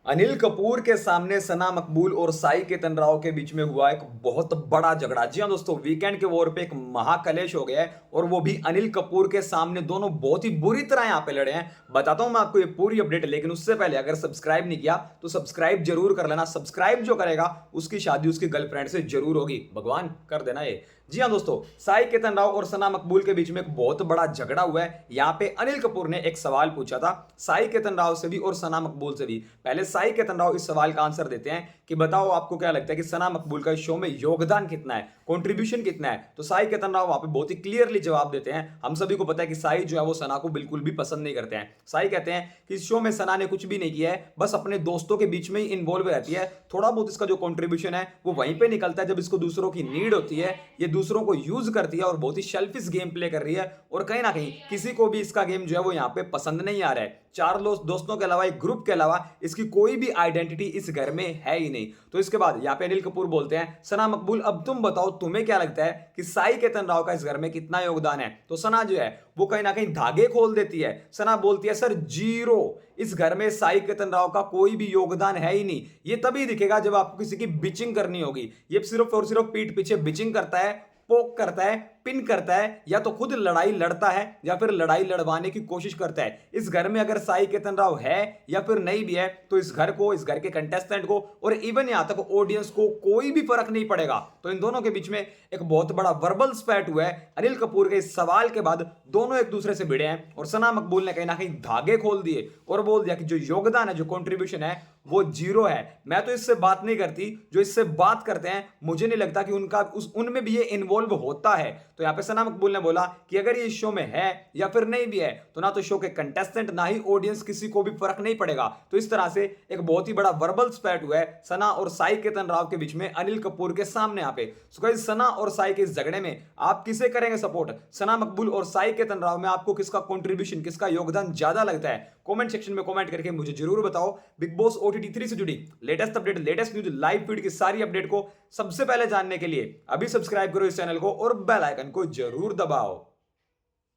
अनिल कपूर के सामने सना मकबूल और साई केतन राव के बीच में हुआ एक बहुत बड़ा झगड़ा। जी हाँ दोस्तों, वीकेंड के वॉर पे एक महाकलेश हो गया है और वो भी अनिल कपूर के सामने। दोनों बहुत ही बुरी तरह यहां पे लड़े हैं। बताता हूं मैं आपको ये पूरी अपडेट, लेकिन उससे पहले अगर सब्सक्राइब नहीं किया तो सब्सक्राइब जरूर कर लेना। सब्सक्राइब जो करेगा उसकी शादी उसकी गर्लफ्रेंड से जरूर होगी, भगवान कर देना ये। जी हाँ दोस्तों, साई केतन राव और सना मकबूल के बीच में एक बहुत बड़ा झगड़ा हुआ है। यहाँ पे अनिल कपूर ने एक सवाल पूछा था साई केतन राव से भी और सना मकबूल से भी। पहले साई केतन राव इस सवाल का आंसर देते हैं कि बताओ आपको क्या लगता है कि सना मकबूल का इस शो में योगदान कितना है, कंट्रीब्यूशन कितना है। तो साई केतन राव वहां पे बहुत ही क्लियरली जवाब देते हैं। हम सभी को पता है कि साई जो है वो सना को बिल्कुल भी पसंद नहीं करते हैं। साई कहते हैं कि इस शो में सना ने कुछ भी नहीं किया है, बस अपने दोस्तों के बीच में ही इन्वॉल्व रहती है। थोड़ा बहुत इसका जो कंट्रीब्यूशन है वो वहीं पे निकलता है जब इसको दूसरों की नीड होती है। ये दूसरों को यूज करती है और बहुत ही शेल्फिश गेम प्ले कर रही है। और कहीं ना कहीं किसी को भी इसका गेम जो है वो यहाँ पे पसंद नहीं आ रहा है। चार दोस्तों के अलावा, एक ग्रुप के अलावा इसकी कोई भी आइडेंटिटी इस घर में है ही नहीं। तो इसके बाद यहाँ पे अनिल कपूर बोलते हैं सना मकबूल अब तुम बताओ तुम्हें क्या लगता है कि साई केतन राव का इस घर में कितना योगदान है। तो सना जो है वो कहीं ना कहीं धागे खोल देती है। सना बोलती है सर जीरो, इस घर में साई केतन राव का कोई भी योगदान है ही नहीं। ये तभी दिखेगा जब आपको किसी की बिचिंग करनी होगी। ये सिर्फ और सिर्फ पीठ पीछे बिचिंग करता है, पोक करता है, पिन करता है, या तो खुद लड़ाई लड़ता है या फिर लड़ाई लड़वाने की कोशिश करता है। इस घर में अगर साई केतन राव है या फिर नहीं भी है तो इस घर को, इस घर के कंटेस्टेंट को और इवन यहां तक ऑडियंस को कोई भी फर्क नहीं पड़ेगा। तो इन दोनों के बीच में एक बहुत बड़ा वर्बल स्पैट हुआ है। अनिल कपूर के इस सवाल के बाद दोनों एक दूसरे से भिड़े हैं और सना मकबूल ने कहीं ना कहीं धागे खोल दिए और बोल दिया कि जो योगदान है, जो कंट्रीब्यूशन है वो जीरो है। मैं तो इससे बात नहीं करती, जो इससे बात करते हैं मुझे नहीं लगता कि उनमें भी ये इन्वॉल्व होता है। तो यहां पे सना मकबूल ने बोला कि अगर ये शो में है या फिर नहीं भी है तो ना तो शो के कंटेस्टेंट ना ही ऑडियंस, किसी को भी फर्क नहीं पड़ेगा। तो इस तरह से एक बहुत ही बड़ा वर्बल स्पैट हुआ है सना और साई केतन राव के बीच में अनिल कपूर के सामने। यहाँ पे सना और साई के इस झगड़े में आप किसे करेंगे सपोर्ट, सना मकबूल और साई केतन राव में आपको किसका कंट्रीब्यूशन, किसका योगदान ज्यादा लगता है? कमेंट सेक्शन में कमेंट करके मुझे जरूर बताओ। बिग बॉस ओटीटी 3 से जुड़ी latest update, latest news, live feed की सारी अपडेट को सबसे पहले जानने के लिए अभी सब्सक्राइब करो इस चैनल को और बेल आइकन को जरूर दबाओ।